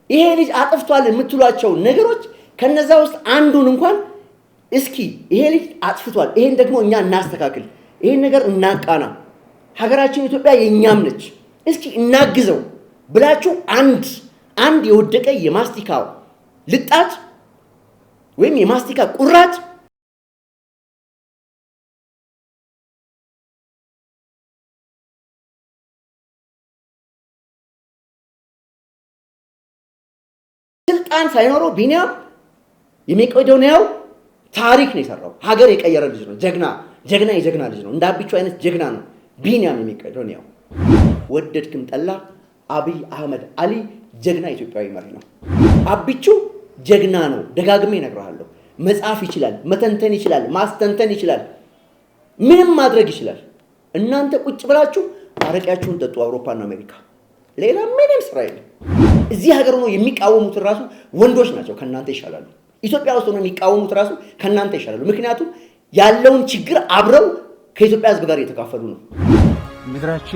ይሄ ልጅ አጥፍቷል የምትሏቸው ነገሮች ከነዛ ውስጥ አንዱን እንኳን እስኪ ይሄ ልጅ አጥፍቷል፣ ይሄን ደግሞ እኛ እናስተካክል፣ ይሄን ነገር እናቃና፣ ሀገራችን ኢትዮጵያ የኛም ነች፣ እስኪ እናግዘው ብላችሁ አንድ የወደቀ የማስቲካ ልጣት ወይም የማስቲካ ቁራጭ ስልጣን ሳይኖረው ቢኒያም የመቄዶንያው ታሪክ ነው የሰራው። ሀገር የቀየረ ልጅ ነው። የጀግና ልጅ ነው። እንደ አቢቹ አይነት ጀግና ነው ቢኒያም የመቄዶንያው። ወደድክም ጠላ አብይ አህመድ አሊ ጀግና ኢትዮጵያዊ መሪ ነው። አቢቹ ጀግና ነው። ደጋግሜ እነግርሃለሁ። መጻፍ ይችላል፣ መተንተን ይችላል፣ ማስተንተን ይችላል፣ ምንም ማድረግ ይችላል። እናንተ ቁጭ ብላችሁ አረቂያችሁን ጠጡ። አውሮፓና አሜሪካ ሌላ ምንም ስራ የለም። እዚህ ሀገር ነው የሚቃወሙት ራሱ ወንዶች ናቸው፣ ከናንተ ይሻላሉ። ኢትዮጵያ ውስጥ ነው የሚቃወሙት ራሱ ከናንተ ይሻላሉ። ምክንያቱም ያለውን ችግር አብረው ከኢትዮጵያ ሕዝብ ጋር እየተካፈሉ ነው። ምድራችን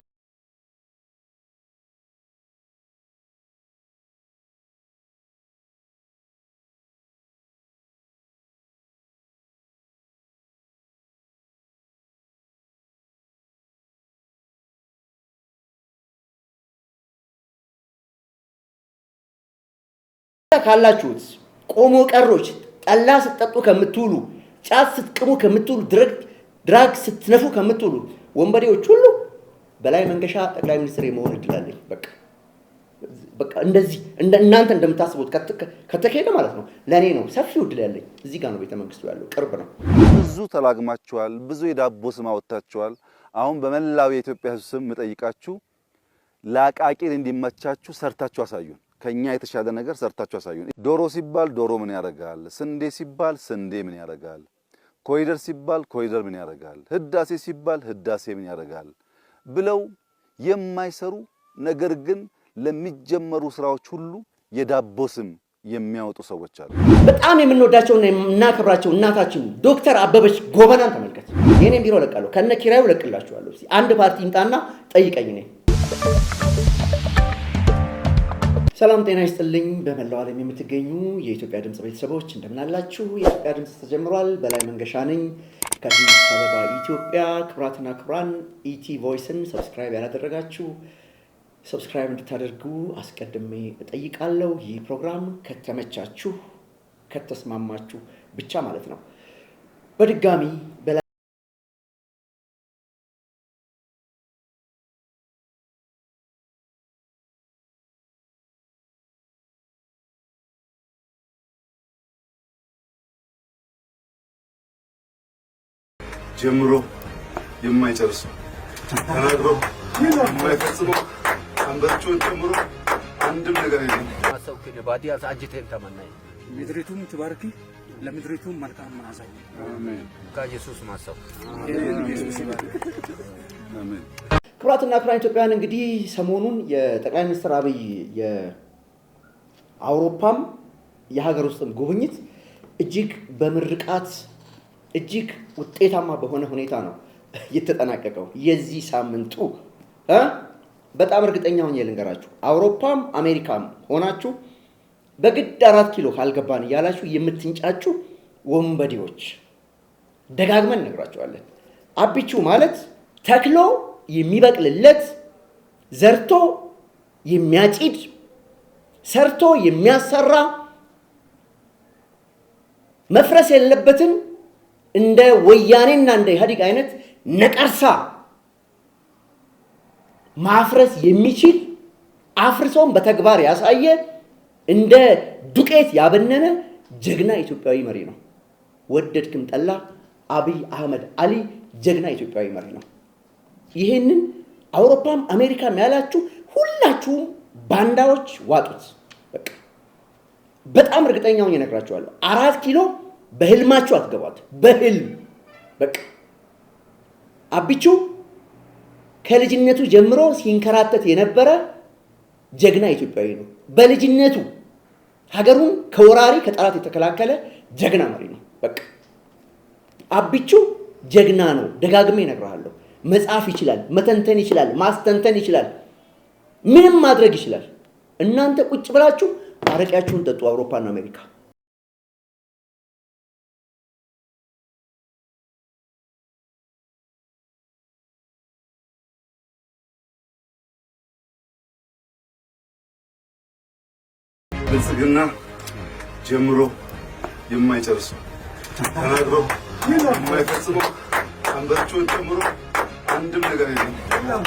ካላችሁት ቆሞ ቀሮች ጠላ ስትጠጡ ከምትውሉ፣ ጫት ስትቅሙ ከምትውሉ፣ ድራግ ስትነፉ ከምትውሉ ወንበዴዎች ሁሉ በላይ መንገሻ ጠቅላይ ሚኒስትር የመሆን እድል አለኝ። በቃ እንደዚህ እናንተ እንደምታስቡት ከተካሄደ ማለት ነው ለኔ ነው ሰፊው እድል ያለኝ። እዚህ ጋር ነው ቤተ መንግስቱ ያለው፣ ቅርብ ነው። ብዙ ተላግማችኋል፣ ብዙ የዳቦ ስም አወጣችኋል። አሁን በመላው የኢትዮጵያ ሕዝብ ስም መጠይቃችሁ ለአቃቂር እንዲመቻችሁ ሰርታችሁ አሳዩን። ከኛ የተሻለ ነገር ሰርታችሁ አሳዩን። ዶሮ ሲባል ዶሮ ምን ያረጋል? ስንዴ ሲባል ስንዴ ምን ያረጋል? ኮሪደር ሲባል ኮሪደር ምን ያረጋል? ህዳሴ ሲባል ህዳሴ ምን ያረጋል ብለው የማይሰሩ ነገር ግን ለሚጀመሩ ስራዎች ሁሉ የዳቦ ስም የሚያወጡ ሰዎች አሉ። በጣም የምንወዳቸውና የምናከብራቸው እናታችን ዶክተር አበበች ጎበናን ተመልከት። የኔን ቢሮ ለቃለሁ፣ ከነ ኪራዩ ለቅላችኋለሁ። አንድ ፓርቲ ይምጣና ጠይቀኝ ነኝ። ሰላም ጤና ይስጥልኝ። በመላው ዓለም የምትገኙ የኢትዮጵያ ድምጽ ቤተሰቦች እንደምን አላችሁ? የኢትዮጵያ ድምጽ ተጀምሯል። በላይ መንገሻ ነኝ ከአዲስ አበባ ኢትዮጵያ። ክቡራትና ክቡራን ኢቲ ቮይስን ሰብስክራይብ ያላደረጋችሁ ሰብስክራይብ እንድታደርጉ አስቀድሜ እጠይቃለሁ። ይህ ፕሮግራም ከተመቻችሁ ከተስማማችሁ ብቻ ማለት ነው። በድጋሚ ጀምሮ የማይጨርሱ ተናግሮ የማይፈጽሙ አንበቾን ጀምሮ አንድም ነገር የለም። ማሰው ከባዲያ አጅተን ተመናይ ምድሪቱም ትባርኪ ለምድሪቱም መልካም ማሳይ አሜን። ከኢየሱስ ማሰው አሜን። ክቡራትና ክቡራን ኢትዮጵያውያን እንግዲህ ሰሞኑን የጠቅላይ ሚኒስትር አብይ የአውሮፓም የሀገር ውስጥም ጉብኝት እጅግ በምርቃት እጅግ ውጤታማ በሆነ ሁኔታ ነው የተጠናቀቀው። የዚህ ሳምንቱ በጣም እርግጠኛ ሆኜ ልንገራችሁ፣ አውሮፓም አሜሪካም ሆናችሁ በግድ 4 ኪሎ ካልገባን እያላችሁ የምትንጫጩ ወንበዴዎች ደጋግመን እነግራችኋለን። አቢቹ ማለት ተክሎ የሚበቅልለት፣ ዘርቶ የሚያጭድ፣ ሰርቶ የሚያሰራ፣ መፍረስ የሌለበትን እንደ ወያኔና እንደ ኢህአዴግ አይነት ነቀርሳ ማፍረስ የሚችል አፍርሶም በተግባር ያሳየ እንደ ዱቄት ያበነነ ጀግና ኢትዮጵያዊ መሪ ነው። ወደድክም ጠላ አብይ አህመድ አሊ ጀግና ኢትዮጵያዊ መሪ ነው። ይሄንን አውሮፓም አሜሪካም ያላችሁ ሁላችሁም ባንዳዎች ዋጡት። በጣም እርግጠኛ ሆኜ እነግራችኋለሁ። 4 ኪሎ በህልማችሁ አትገቧት። በህልም አቢቹ ከልጅነቱ ጀምሮ ሲንከራተት የነበረ ጀግና ኢትዮጵያዊ ነው። በልጅነቱ ሀገሩን ከወራሪ ከጠላት የተከላከለ ጀግና መሪ ነው። አቢቹ ጀግና ነው። ደጋግሜ እነግርሃለሁ። መጻፍ ይችላል፣ መተንተን ይችላል፣ ማስተንተን ይችላል፣ ምንም ማድረግ ይችላል። እናንተ ቁጭ ብላችሁ አረቂያችሁን ጠጡ አውሮፓና አሜሪካ። ብልጽግና ጀምሮ የማይጨርሰው ተናግሮ የማይፈጽመው አንበርቾን ጨምሮ አንድም ነገር የለም።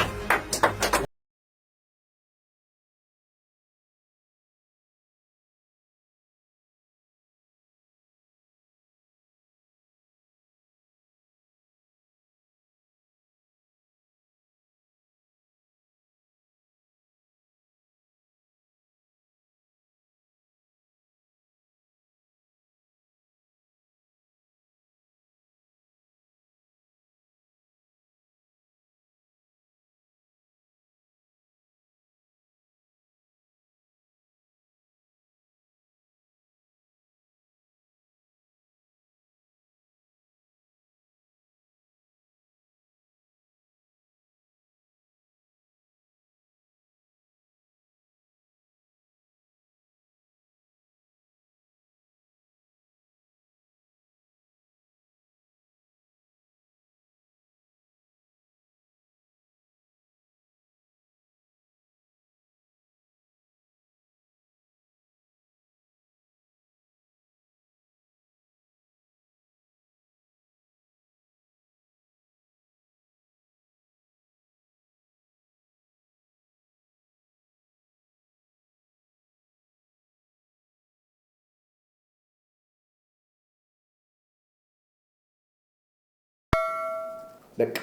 በቃ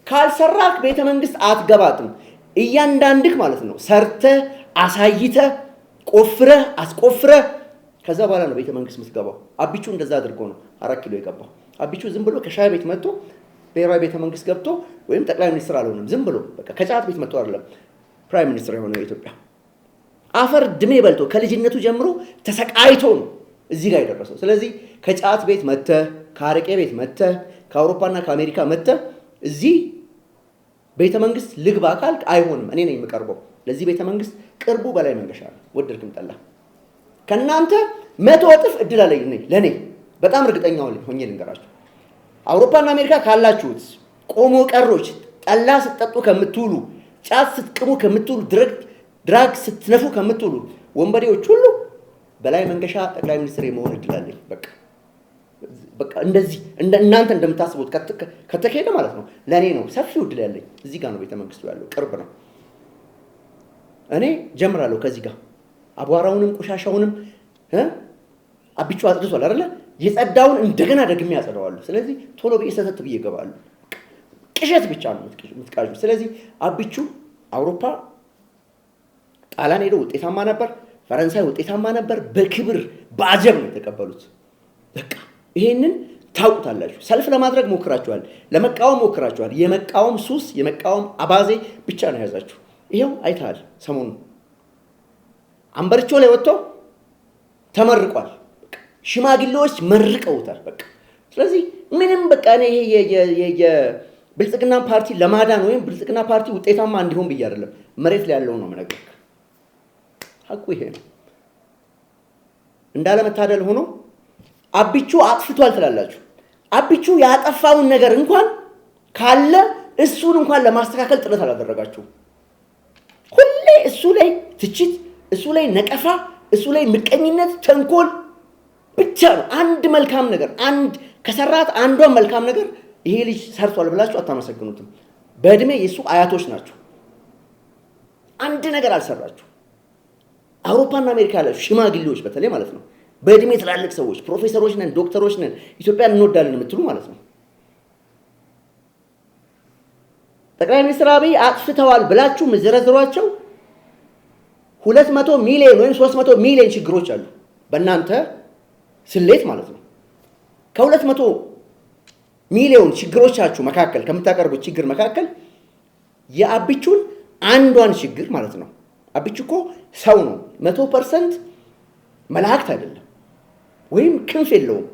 ካልሰራክ ቤተ መንግስት አትገባትም። እያንዳንድክ ማለት ነው ሰርተህ አሳይተህ ቆፍረህ አስቆፍረህ ከዛ በኋላ ነው ቤተ መንግስት የምትገባው። አቢቹ እንደዛ አድርጎ ነው 4 ኪሎ የገባው። አቢቹ ዝም ብሎ ከሻይ ቤት መጥቶ ብሔራዊ ቤተ መንግስት ገብቶ ወይም ጠቅላይ ሚኒስትር አልሆነም። ዝም ብሎ በቃ ከጫት ቤት መጥቶ አይደለም ፕራይም ሚኒስትር የሆነው የኢትዮጵያ። አፈር ድሜ በልቶ ከልጅነቱ ጀምሮ ተሰቃይቶ ነው እዚህ ጋር የደረሰው። ስለዚህ ከጫት ቤት መጥተህ ከአረቄ ቤት መጥተህ ከአውሮፓና ከአሜሪካ መጥተህ እዚህ ቤተ መንግስት ልግባ ካልክ አይሆንም። እኔ ነኝ የምቀርበው ለዚህ ቤተ መንግስት ቅርቡ በላይ መንገሻ ነው። ወደድክም ጠላ ከናንተ 100 እጥፍ እድል አለኝ ለኔ በጣም እርግጠኛ ሆኜ ልንገራችሁ። አውሮፓና አሜሪካ ካላችሁት ቆሞ ቀሮች ጠላ ስትጠጡ ከምትውሉ ጫት ስትቅሙ ከምትውሉ ድራግ ስትነፉ ከምትውሉ ወንበዴዎች ሁሉ በላይ መንገሻ ጠቅላይ ሚኒስትር የመሆን እድል አለኝ። በቃ እንደዚህ እናንተ እንደምታስቡት ከተካሄደ ማለት ነው ለኔ ነው ሰፊው እድል ያለኝ። እዚህ ጋር ነው ቤተ መንግስቱ ያለው፣ ቅርብ ነው። እኔ ጀምራለሁ ከዚህ ጋር አቧራውንም ቆሻሻውንም አቢቹ አጽድቷል አይደለ? የጸዳውን እንደገና ደግሜ ያጸዳዋለሁ። ስለዚህ ቶሎ በእሰተት ብዬ እገባለሁ። ቅዠት ብቻ ነው የምትቃዡ። ስለዚህ አቢቹ አውሮፓ ጣሊያን ሄዶ ውጤታማ ነበር፣ ፈረንሳይ ውጤታማ ነበር። በክብር በአጀብ ነው የተቀበሉት። በቃ ይሄንን ታውቁታላችሁ። ሰልፍ ለማድረግ ሞክራችኋል፣ ለመቃወም ሞክራችኋል። የመቃወም ሱስ የመቃወም አባዜ ብቻ ነው የያዛችሁ። ይሄው አይተሃል። ሰሞኑን አንበርቾ ላይ ወጥቶ ተመርቋል። ሽማግሌዎች መርቀውታል። በቃ ስለዚህ ምንም በቃ እኔ ይሄ የብልጽግና ፓርቲ ለማዳን ወይም ብልጽግና ፓርቲ ውጤታማ እንዲሆን ብዬ አይደለም፣ መሬት ላይ ያለው ነው የምነግርህ። ሀቁ ይሄ ነው። እንዳለመታደል ሆኖ አቢቹ አጥፍቷል ትላላችሁ። አቢቹ ያጠፋውን ነገር እንኳን ካለ እሱን እንኳን ለማስተካከል ጥረት አላደረጋችሁ። ሁሌ እሱ ላይ ትችት፣ እሱ ላይ ነቀፋ፣ እሱ ላይ ምቀኝነት፣ ተንኮል ብቻ ነው። አንድ መልካም ነገር አንድ ከሰራት አንዷን መልካም ነገር ይሄ ልጅ ሰርቷል ብላችሁ አታመሰግኑትም። በእድሜ የሱ አያቶች ናቸው። አንድ ነገር አልሰራችሁ። አውሮፓና አሜሪካ ያላችሁ ሽማግሌዎች በተለይ ማለት ነው በእድሜ ትላልቅ ሰዎች ፕሮፌሰሮች ነን ዶክተሮች ነን ኢትዮጵያን እንወዳለን የምትሉ ማለት ነው ጠቅላይ ሚኒስትር አብይ አጥፍተዋል ብላችሁ መዘረዝሯቸው 200 ሚሊዮን ወይም 300 ሚሊዮን ችግሮች አሉ በእናንተ ስሌት ማለት ነው። ከ200 ሚሊዮን ችግሮቻችሁ መካከል ከምታቀርቡት ችግር መካከል የአቢቹን አንዷን ችግር ማለት ነው። አቢቹ እኮ ሰው ነው፣ 100% መላእክት አይደለም፣ ወይም ክንፍ የለውም።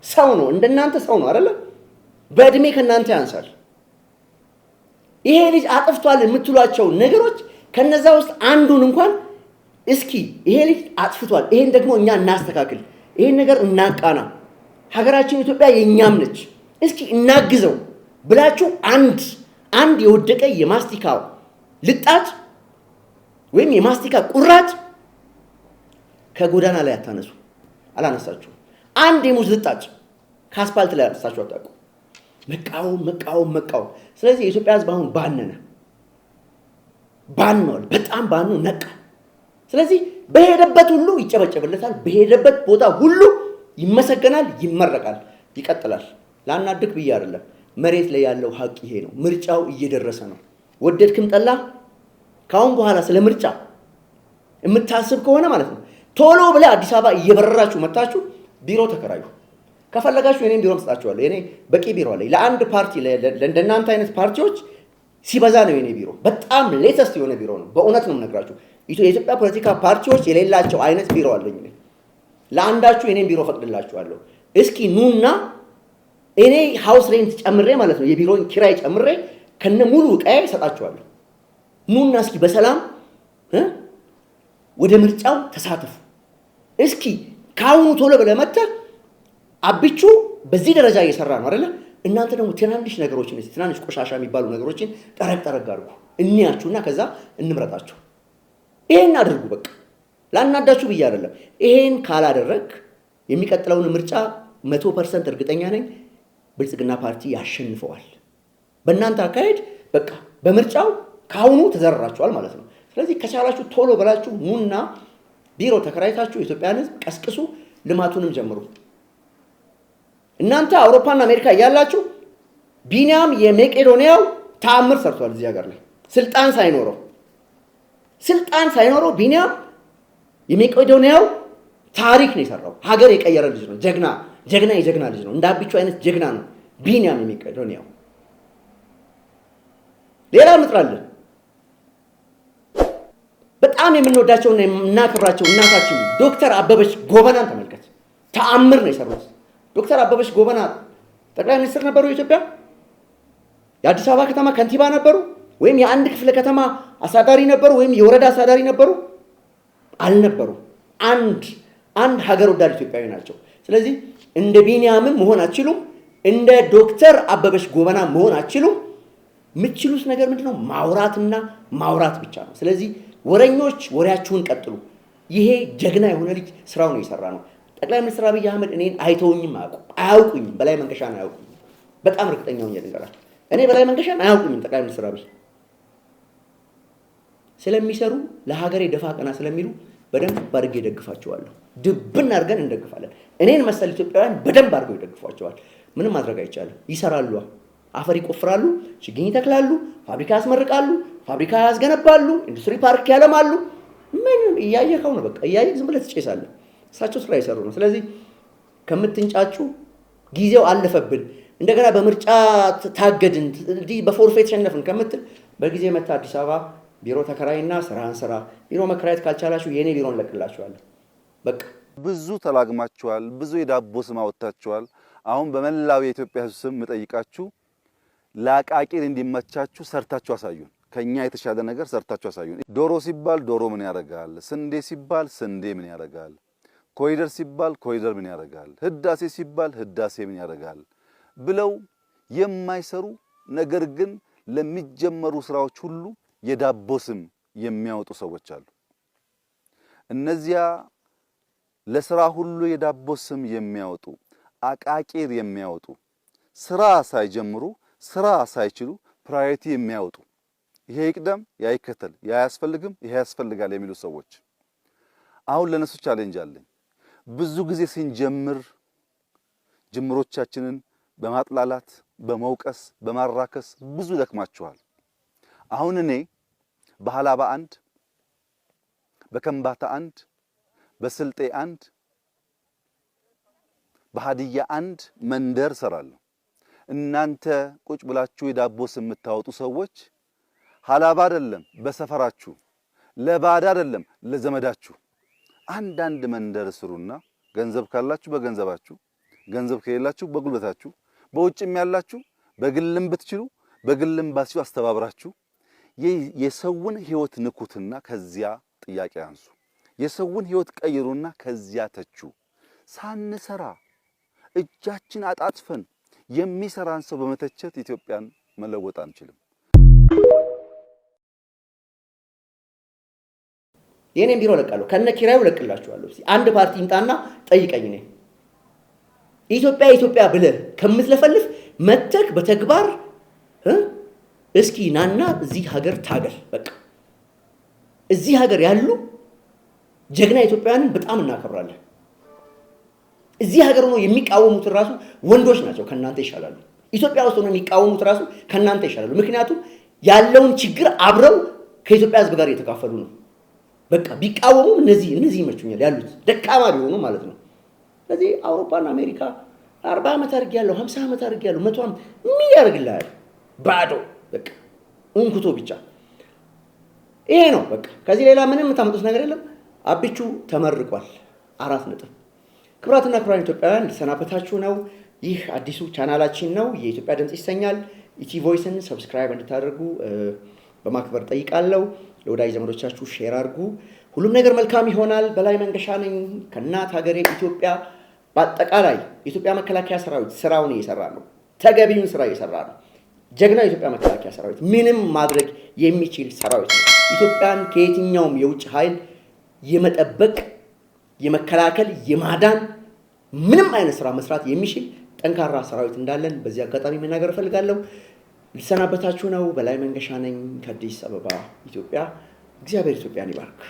ሰው ነው፣ እንደናንተ ሰው ነው አይደለ? በእድሜ ከናንተ ያንሳል። ይሄ ልጅ አጥፍቷል የምትሏቸው ነገሮች ከነዛ ውስጥ አንዱን እንኳን እስኪ ይሄ ልጅ አጥፍቷል፣ ይሄን ደግሞ እኛ እናስተካክል፣ ይሄን ነገር እናቃና፣ ሀገራችን ኢትዮጵያ የኛም ነች፣ እስኪ እናግዘው ብላችሁ አንድ የወደቀ የማስቲካ ልጣጭ ወይም የማስቲካ ቁራጭ ከጎዳና ላይ አታነሱ። አላነሳችሁ። አንድ የሙዝ ልጣጭ ከአስፓልት ላይ አነሳችሁ አታውቁ። መቃወም። ስለዚህ የኢትዮጵያ ሕዝብ አሁን ባነዋል፣ በጣም ነቃ። ስለዚህ በሄደበት ሁሉ ይጨበጨብለታል፣ በሄደበት ቦታ ሁሉ ይመሰገናል፣ ይመረቃል፣ ይቀጥላል። ላናድቅ ብዬ አይደለም፣ መሬት ላይ ያለው ሀቅ ይሄ ነው። ምርጫው እየደረሰ ነው። ወደድክም ጠላ ካሁን በኋላ ስለ ምርጫ የምታስብ ከሆነ ማለት ነው ቶሎ ብለህ አዲስ አበባ እየበረራችሁ መጣችሁ ቢሮ ተከራዩ። ከፈለጋችሁ የኔን ቢሮ መስጣችኋለሁ። የኔ በቂ ቢሮ አለኝ። ለአንድ ፓርቲ ለእንደናንተ አይነት ፓርቲዎች ሲበዛ ነው የኔ ቢሮ። በጣም ሌተስት የሆነ ቢሮ ነው። በእውነት ነው የምነግራችሁ። የኢትዮጵያ ፖለቲካ ፓርቲዎች የሌላቸው አይነት ቢሮ አለኝ። ለአንዳችሁ የኔን ቢሮ ፈቅድላችኋለሁ። እስኪ ኑና እኔ ሃውስ ሬንት ጨምሬ ማለት ነው የቢሮን ኪራይ ጨምሬ ከነ ሙሉ ዕቃዬ እሰጣችኋለሁ። ኑና እስኪ በሰላም ወደ ምርጫው ተሳተፉ። እስኪ ካሁኑ ቶሎ ብለህ መጥተህ አብቹ በዚህ ደረጃ እየሰራ ነው አይደለ? እናንተ ደግሞ ትናንሽ ነገሮችን ትናንሽ ቆሻሻ የሚባሉ ነገሮችን ጠረቅ አድርጉ እንያችሁና ከዛ እንምረጣችሁ። ይሄን አድርጉ። በቃ ላናዳችሁ ብዬ አይደለም። ይሄን ካላደረግ የሚቀጥለውን ምርጫ 100% እርግጠኛ ነኝ ብልጽግና ፓርቲ ያሸንፈዋል። በእናንተ አካሄድ በቃ በምርጫው ካሁኑ ተዘረራችኋል ማለት ነው። ስለዚህ ከቻላችሁ ቶሎ ብላችሁ ኑና ቢሮ ተከራይታችሁ የኢትዮጵያን ሕዝብ ቀስቅሱ፣ ልማቱንም ጀምሩ። እናንተ አውሮፓና አሜሪካ እያላችሁ ቢኒያም የመቄዶንያው ተአምር ሰርቷል እዚህ ሀገር ላይ ስልጣን ሳይኖረው ቢኒያም የመቄዶንያው ታሪክ ነው የሰራው። ሀገር የቀየረ ልጅ ነው። የጀግና ልጅ ነው። እንደ አብቹ አይነት ጀግና ነው ቢኒያም የመቄዶንያው። ሌላ እንጥራለን። በጣም የምንወዳቸውና የምናከብራቸው እናታችን ዶክተር አበበች ጎበናን ተመልከት። ተአምር ነው የሰሩት። ዶክተር አበበች ጎበና ጠቅላይ ሚኒስትር ነበሩ የኢትዮጵያ። የአዲስ አበባ ከተማ ከንቲባ ነበሩ፣ ወይም የአንድ ክፍለ ከተማ አሳዳሪ ነበሩ፣ ወይም የወረዳ አሳዳሪ ነበሩ? አልነበሩ። አንድ ሀገር ወዳድ ኢትዮጵያዊ ናቸው። ስለዚህ እንደ ቢኒያምም መሆን አትችሉም፣ እንደ ዶክተር አበበች ጎበና መሆን አትችሉም። የምትችሉት ነገር ምንድነው? ማውራትና ማውራት ብቻ ነው። ስለዚህ ወረኞች ወሬያችሁን ቀጥሉ። ይሄ ጀግና የሆነ ልጅ ስራው ነው የሰራ ነው። ጠቅላይ ሚኒስትር አብይ አህመድ እኔን አይተውኝም፣ አያውቁኝም። በላይ መንገሻን አያውቁኝም። በጣም እርግጠኛ ሆኜ ልንገራችሁ፣ እኔ በላይ መንገሻን አያውቁኝም። ጠቅላይ ሚኒስትር አብይ ስለሚሰሩ ለሀገሬ ደፋ ቀና ስለሚሉ በደንብ አድርጌ ደግፋቸዋለሁ። ድብን አድርገን እንደግፋለን። እኔን መሰል ኢትዮጵያውያን በደንብ አድርገው ይደግፏቸዋል። ምንም ማድረግ አይቻልም። ይሰራሉ፣ አፈር ይቆፍራሉ፣ ችግኝ ይተክላሉ፣ ፋብሪካ ያስመርቃሉ፣ ፋብሪካ ያስገነባሉ፣ ኢንዱስትሪ ፓርክ ያለማሉ። ምንም እያየኸው ነው። በቃ እያየህ ዝም ብለህ ትጨሳለህ። እሳቸው ስራ ይሰሩ ነው። ስለዚህ ከምትንጫጩ ጊዜው አለፈብን፣ እንደገና በምርጫ ታገድን፣ በፎርፌ ተሸነፍን ከምትል በጊዜ መታ አዲስ አበባ ቢሮ ተከራይና ስራህን ስራ። ቢሮ መከራየት ካልቻላችሁ የኔ ቢሮ እንለቅላችኋለን። በቃ ብዙ ተላግማችኋል፣ ብዙ የዳቦ ስም አወጣችኋል። አሁን በመላው የኢትዮጵያ ሕዝብ ስም የምጠይቃችሁ ለአቃቂር እንዲመቻችሁ ሰርታችሁ አሳዩን። ከኛ የተሻለ ነገር ሰርታችሁ አሳዩን። ዶሮ ሲባል ዶሮ ምን ያደርጋል? ስንዴ ሲባል ስንዴ ምን ያደርጋል? ኮሪደር ሲባል ኮሪደር ምን ያደርጋል? ህዳሴ ሲባል ህዳሴ ምን ያደርጋል ብለው የማይሰሩ ነገር ግን ለሚጀመሩ ስራዎች ሁሉ የዳቦ ስም የሚያወጡ ሰዎች አሉ። እነዚያ ለስራ ሁሉ የዳቦ ስም የሚያወጡ አቃቂር የሚያወጡ ስራ ሳይጀምሩ ስራ ሳይችሉ ፕራዮሪቲ የሚያወጡ ይሄ ይቅደም ያ ይከተል ያ ያስፈልግም ይሄ ያስፈልጋል የሚሉ ሰዎች አሁን ለነሱ ቻሌንጅ አለኝ። ብዙ ጊዜ ስንጀምር ጅምሮቻችንን በማጥላላት በመውቀስ በማራከስ ብዙ ደክማችኋል። አሁን እኔ በሃላባ 1 በከምባታ 1 በስልጤ 1 በሃዲያ 1 መንደር ሰራለሁ። እናንተ ቁጭ ብላችሁ የዳቦ ስም የምታወጡ ሰዎች ሃላባ አይደለም በሰፈራችሁ፣ ለባዳ አይደለም ለዘመዳችሁ አንዳንድ መንደር ስሩና ገንዘብ ካላችሁ በገንዘባችሁ፣ ገንዘብ ከሌላችሁ በጉልበታችሁ፣ በውጭም ያላችሁ በግልም ብትችሉ በግልም ባሲው አስተባብራችሁ የሰውን ህይወት ንኩትና ከዚያ ጥያቄ አንሱ። የሰውን ህይወት ቀይሩና ከዚያ ተቹ። ሳንሰራ እጃችን አጣጥፈን የሚሰራን ሰው በመተቸት ኢትዮጵያን መለወጥ አንችልም። የኔን ቢሮ ለቃለሁ፣ ከነ ኪራዩ ለቅላችኋለሁ። አንድ ፓርቲ ይምጣና ጠይቀኝ። እኔ ኢትዮጵያ ብለህ ከምትለፈልፍ መተክ በተግባር እስኪ ናና እዚህ ሀገር ታገል። በቃ እዚህ ሀገር ያሉ ጀግና ኢትዮጵያውያንን በጣም እናከብራለን። እዚህ ሀገር ሆኖ የሚቃወሙት ራሱ ወንዶች ናቸው፣ ከናንተ ይሻላሉ። ኢትዮጵያ ውስጥ ሆኖ የሚቃወሙት ራሱ ከናንተ ይሻላሉ። ምክንያቱም ያለውን ችግር አብረው ከኢትዮጵያ ሕዝብ ጋር እየተካፈሉ ነው። በቃ ቢቃወሙም እነዚህ ይመቹኛል ያሉት ደካማ ቢሆኑ ማለት ነው። ስለዚህ አውሮፓና አሜሪካ 40 ዓመት አድርጌያለሁ፣ 50 ዓመት አድርጌያለሁ፣ 100 ዓመት ምን ያደርግልሃል? ባዶ በቃ እንኩቶ ብቻ። ይሄ ነው በቃ። ከዚህ ሌላ ምንም የምታመጡት ነገር የለም። አብቹ ተመርቋል። 4 ነጥብ። ክቡራትና ክቡራን ኢትዮጵያውያን ልሰናበታችሁ ነው። ይህ አዲሱ ቻናላችን ነው፣ የኢትዮጵያ ድምጽ ይሰኛል። ኢቲ ቮይስን ሰብስክራይብ እንድታደርጉ በማክበር ጠይቃለሁ። ለወዳጅ ዘመዶቻችሁ ሼር አድርጉ። ሁሉም ነገር መልካም ይሆናል። በላይ መንገሻ ነኝ ከእናት ሀገሬ ኢትዮጵያ። በአጠቃላይ የኢትዮጵያ መከላከያ ሰራዊት ስራውን እየሰራ ነው፣ ተገቢውን ስራ እየሰራ ነው። ጀግና የኢትዮጵያ መከላከያ ሰራዊት ምንም ማድረግ የሚችል ሰራዊት ነው። ኢትዮጵያን ከየትኛውም የውጭ ኃይል የመጠበቅ የመከላከል የማዳን ምንም አይነት ስራ መስራት የሚችል ጠንካራ ሰራዊት እንዳለን በዚህ አጋጣሚ መናገር እፈልጋለሁ። ልሰናበታችሁ ነው። በላይ መንገሻ ነኝ ከአዲስ አበባ ኢትዮጵያ። እግዚአብሔር ኢትዮጵያን ይባርክ።